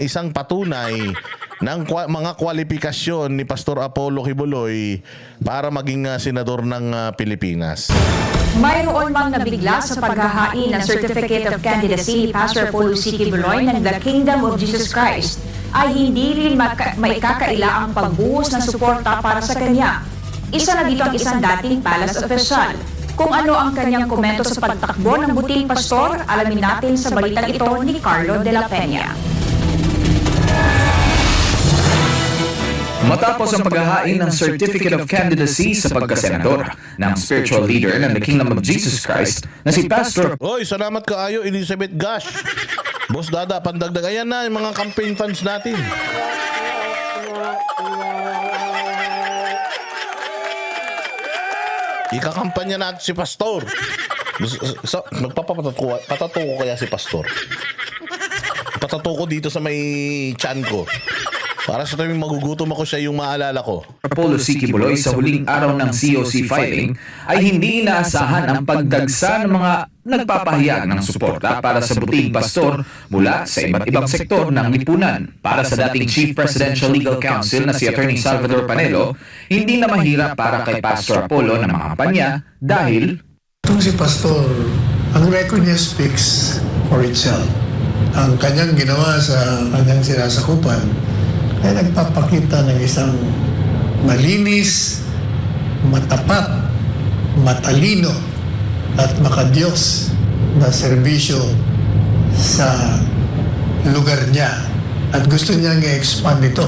isang patunay ng mga kwalifikasyon ni Pastor Apollo Kibuloy para maging senador ng Pilipinas. Mayroon mang nabigla sa paghahain ng Certificate of Candidacy ni Pastor Apollo C. Kibuloy ng The Kingdom of Jesus Christ ay hindi rin maikakaila ang pagbuhos ng suporta para sa kanya. Isa na dito ang isang dating palace official. Kung ano ang kanyang komento sa pagtakbo ng buting pastor, alamin natin sa balitang ito ni Carlo de la Peña. Matapos ang paghahain ng Certificate of Candidacy sa pagkasenador ng spiritual leader ng The Kingdom of Jesus Christ na si Pastor Oy, salamat kaayo Elizabeth Gash. Boss Dada, pandagdag. Ayan na yung mga campaign funds natin. Ikakampanya natin si Pastor. Patato ko kaya si Pastor. Patato ko dito sa may chan ko. Para sa tuwing magugutom ako, siya yung maalala ko. Apollo C. Kibuloy sa huling araw ng COC fighting ay hindi inaasahan ang pagdagsa ng mga nagpapahayag ng suporta para sa buting pastor mula sa iba't ibang sektor ng lipunan. Para sa dating Chief Presidential Legal Counsel na si Attorney Salvador Panelo, hindi na mahirap para kay Pastor Apollo na mga kampanya dahil itong si Pastor, ang record niya speaks for itself. Ang kanyang ginawa sa kanyang sinasakupan ay nagpapakita ng isang malinis, matapat, matalino, at makadiyos na serbisyo sa lugar niya. At gusto niyang i-expand ito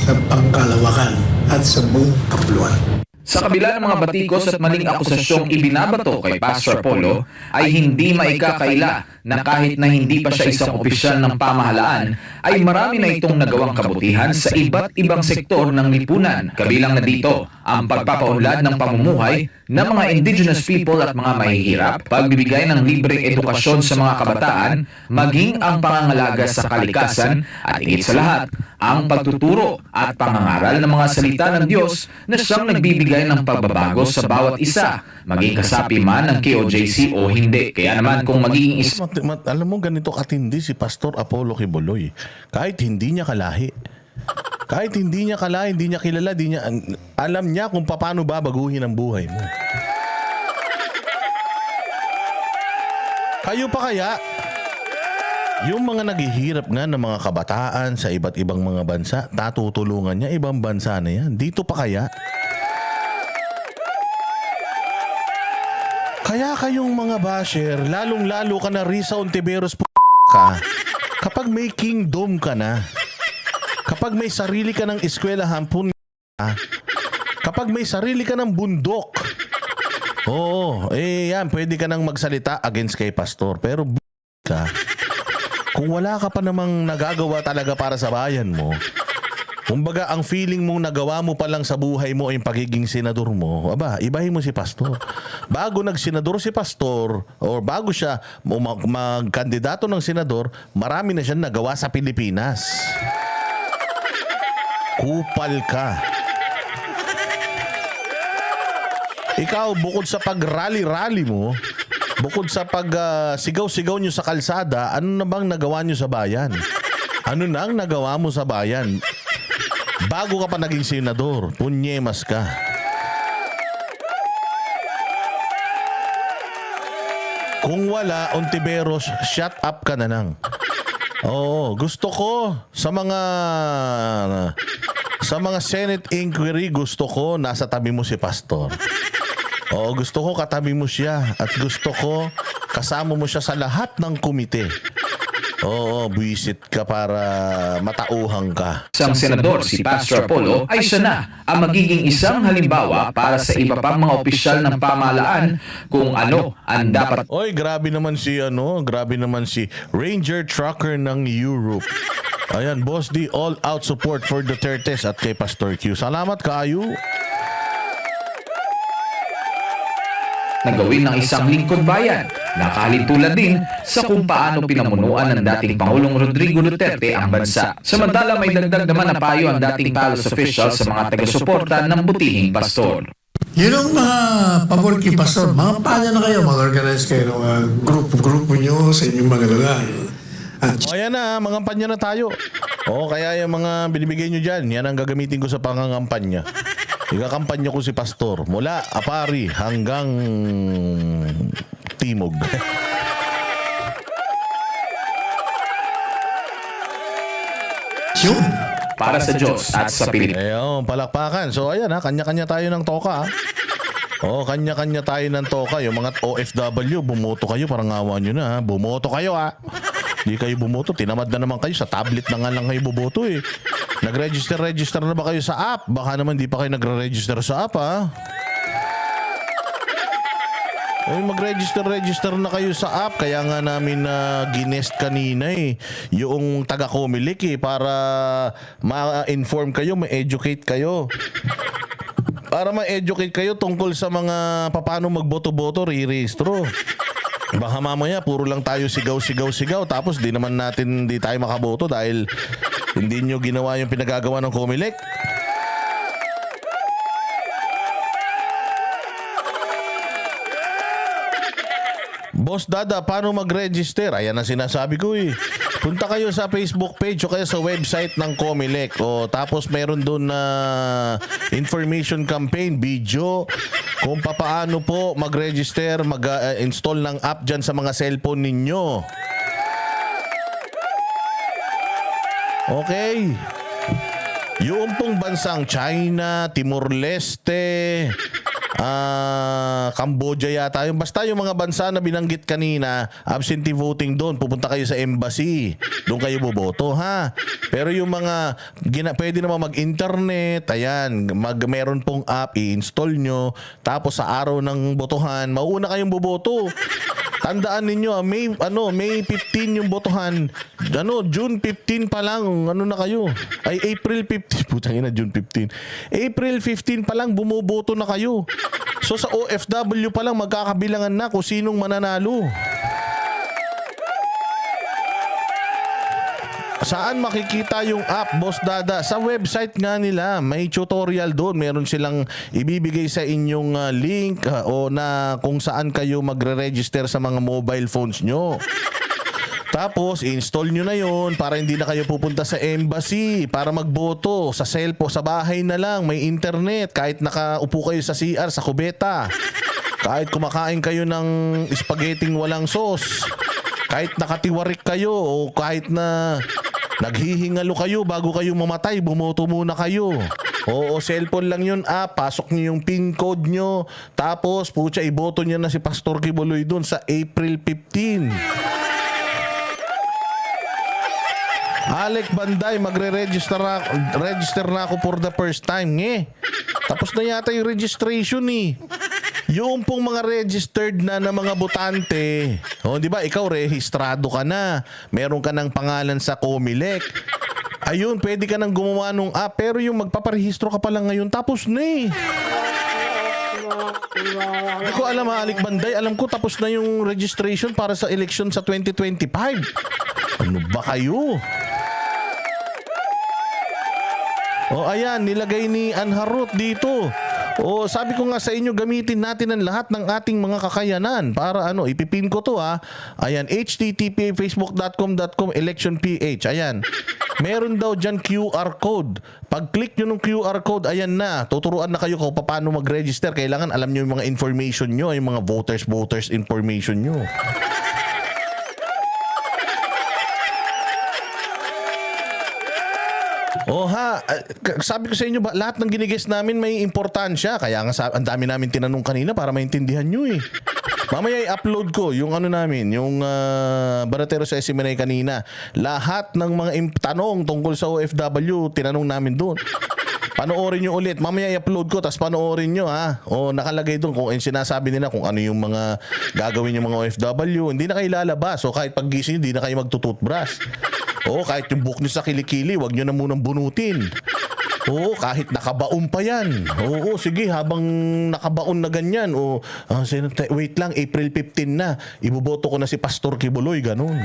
sa pangkalawakan at sa buong kapuluan. sa kabila ng mga batikos at maling akusasyong ibinabato kay Pastor Apollo ay hindi maikakaila na kahit na hindi pa siya isang opisyal ng pamahalaan ay marami na itong nagawang kabutihan sa iba't ibang sektor ng lipunan. Kabilang na dito ang pagpapaunlad ng pamumuhay ng mga indigenous people at mga mahihirap, pagbibigay ng libreng edukasyon sa mga kabataan, maging ang pangangalaga sa kalikasan at higit sa lahat, ang pagtuturo at pangangaral ng mga salita ng Diyos na siyang nagbibigay ng pagbabago sa bawat isa, maging kasapi man ng KOJC o hindi. Kaya naman kung magiging alam mo, ganito katindi si Pastor Apollo Kibuloy. Kahit hindi niya kalahi. Kahit hindi niya kalahi, hindi niya kilala, alam niya kung paano babaguhin ang buhay mo. Kayo pa kaya? Yung mga naghihirap nga ng mga kabataan sa iba't ibang mga bansa, tatutulungan niya, ibang bansa na yan. Dito pa kaya? Kaya kayong mga basher, lalong-lalo ka na Risa Ontiveros ka, kapag may kingdom ka na, kapag may sarili ka ng eskwelahan ka, kapag may sarili ka ng bundok, oo, yan, pwede ka nang magsalita against kay pastor, pero ka, kung wala ka pa namang nagagawa talaga para sa bayan mo, kumbaga ang feeling mong nagawa mo pa lang sa buhay mo ay yung pagiging senador mo, ibahin mo si pastor. Bago nagsenador si pastor o bago siya magkandidato ng senador, marami na siyang nagawa sa Pilipinas. Kupal ka. Ikaw, bukod sa pag-rally-rally mo, bukod sa pag-sigaw-sigaw nyo sa kalsada, ano na bang nagawa nyo sa bayan? Ano nang nagawa mo sa bayan? Bago ka pa naging senador, punyemas ka. Kung wala, Ontiveros, shut up ka na lang. Oo, gusto ko sa mga Senate inquiry, gusto ko nasa tabi mo si pastor. Oo, gusto ko katabi mo siya at gusto ko kasama mo siya sa lahat ng komite. Oo, buwisit ka para matauhang ka. Isang senador, si Pastor Apollo, ay siya na ang magiging isang halimbawa para sa iba pang mga opisyal ng pamahalaan kung ano ang dapat. Oy, grabe naman si Ranger Trucker ng Europe. Ayan, Boss D, all out support for Dutertes at kay Pastor Q. Salamat kayo. Nagawin ng isang lingkod bayan. Nakahalintulad din sa kung paano pinamunuan ng dating Pangulong Rodrigo Duterte ang bansa. Samantala may dagdag naman na payo ang dating palace official sa mga taga-suporta ng butihing pastor. Yun ang mga pabor kay pastor. Mga paano na kayo? Mag-organize kayo ng grupo nyo sa inyong mga lugar. O ayan na, mangampanya na tayo. O kaya yung mga binibigay nyo dyan, yan ang gagamitin ko sa pangangampanya. Igakampanya ko si Pastor mula Apari hanggang Timog. Yun. Para sa Diyos at sa Pilipinas. Ayun, palakpakan. So ayan ha, kanya-kanya tayo ng toka ha. O, kanya-kanya tayo ng toka. Yung mga OFW, bumoto kayo, parang awa nyo na ha. Bumoto kayo ha. Hindi kayo bumoto, tinamad na naman kayo. Sa tablet na nga lang kayo bumoto eh. Nag-register na ba kayo sa app? Baka naman di pa kayo nagre-register sa app ha. Oy, mag-register na kayo sa app. Kaya nga namin ginest kanina eh. Yung taga-Comelec eh. Para ma-inform kayo, ma-educate kayo. Para ma-educate kayo tungkol sa mga paano magboto-boto, re-registro. Baka mamaya puro lang tayo sigaw. Tapos di tayo makaboto dahil hindi nyo ginawa yung pinagagawa ng Comelec. Boss Dada, paano mag-register? Ayan ang sinasabi ko eh. Punta kayo sa Facebook page o kaya sa website ng Comelec. O, tapos meron doon na information campaign, video, kung paano po mag-register, mag-install ng app dyan sa mga cellphone ninyo. Okay. Yung pong bansang China, Timor-Leste, Cambodia yata. Basta yung mga bansa na binanggit kanina, absentee voting doon. Pupunta kayo sa embassy. Doon kayo boboto, ha? Pero yung mga, pwede naman mag-internet, ayan, meron pong app, i-install nyo. Tapos sa araw ng botohan, mauuna kayong boboto. Tandaan ninyo, May 15 yung botohan. June 15 pa lang, na kayo? Ay, April 15. Putang ina, June 15. April 15 pa lang, bumoboto na kayo. So sa OFW pa lang, magkakabilangan na kung sinong mananalo. Saan makikita yung app, Boss Dada? Sa website nga nila, may tutorial doon. Meron silang ibibigay sa inyong link o na kung saan kayo magre-register sa mga mobile phones nyo. Tapos, install nyo na yon para hindi na kayo pupunta sa embassy para magboto. Sa cellphone, sa bahay na lang, may internet. Kahit nakaupo kayo sa CR, sa kubeta. Kahit kumakain kayo ng spaghetti walang sauce. Kahit nakatiwarik kayo o kahit na naghihingalo kayo bago kayo mamatay, bumoto muna kayo. Oo, cellphone lang yun. Pasok nyo yung PIN code nyo. Tapos, iboto nyo na si Pastor Kibuloy dun sa April 15. Alec Banday, register na ako for the first time. Tapos na yata yung registration eh. Yung pong mga registered na mga botante, di ba, ikaw rehistrado ka na, meron ka ng pangalan sa Comelec. Ayun, pwede ka nang gumawa nung app, pero yung magpaparehistro ka pa lang ngayon, tapos na eh. Hindi ko alam Alec Banday, alam ko tapos na yung registration para sa election sa 2025. Ano ba kayo? O ayan, nilagay ni Anharot dito. O sabi ko nga sa inyo, gamitin natin ang lahat ng ating mga kakayanan para ipipin ko to ha. Ayan, http facebook.com election ph. Ayan. Meron daw dyan QR code. Pag click nyo ng QR code, ayan na. Tuturuan na kayo kung paano mag-register. Kailangan alam nyo yung mga information nyo, yung mga voters information nyo. Sabi ko sa inyo ba, lahat ng ginigest namin may importansya. Kaya nga ang dami namin tinanong kanina para maintindihan nyo eh. Mamaya i-upload ko yung namin, yung Baratero sa SMNA kanina. Lahat ng mga tanong tungkol sa OFW, tinanong namin doon. Panoorin nyo ulit. Mamaya i-upload ko, tapos panoorin nyo ha. O nakalagay doon kung sinasabi nila kung ano yung mga gagawin yung mga OFW. Hindi na kayo lalabas. So kahit paggising, hindi na kayo magtututbrush. Oo, kahit yung buhok nyo sa kilikili, wag nyo na munang bunutin. Oo, kahit nakabaon pa yan. Oo, sige, habang nakabaon na ganyan. Wait lang, April 15 na. Iboboto ko na si Pastor Kibuloy, ganun.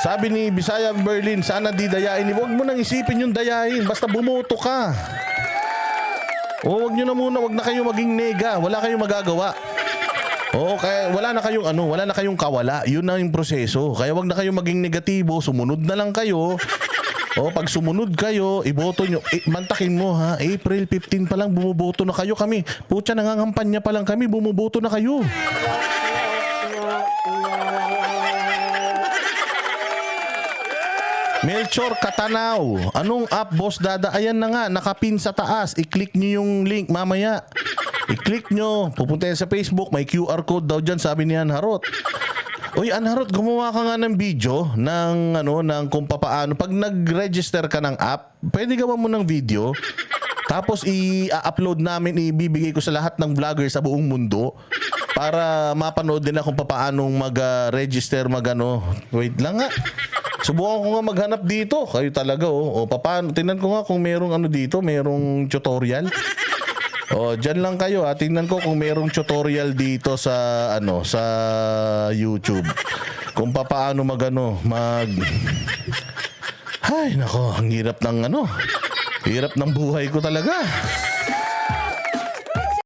Sabi ni Bisaya Berlin, sana di dayain. Huwag mo nang isipin yung dayain. Basta bumoto ka. Wag nyo na muna, wag na kayo maging nega. Wala kayong magagawa. Oo, kaya wala na kayong kawala. Yun na yung proseso. Kaya wag na kayong maging negatibo, sumunod na lang kayo. O pag sumunod kayo, iboto nyo. Mantakin mo ha, April 15 pa lang bumuboto na kayo kami. Putya, nangangampanya pa lang kami, bumuboto na kayo. Melchor Katanaw, anong app, Boss Dada? Ayan na nga, nakapin sa taas. I-click nyo yung link mamaya. I-click nyo, pupunta yan sa Facebook, may QR code daw dyan, sabi ni Anharot. Uy, Anharot, gumawa ka nga ng video ng, ng kung papaano. Pag nag-register ka ng app, pwede gawa mo ng video. Tapos i-upload namin, ibibigay ko sa lahat ng vlogger sa buong mundo para mapanood din na kung papaano mag-register, Wait lang nga. Subukan ko nga maghanap dito. Kayo talaga, O papaano? Tingnan ko nga kung merong dito, merong tutorial. Diyan lang kayo, tingnan ko kung merong tutorial dito sa sa YouTube. Kung papaano Ay, nako, ang hirap ng hirap ng buhay ko talaga.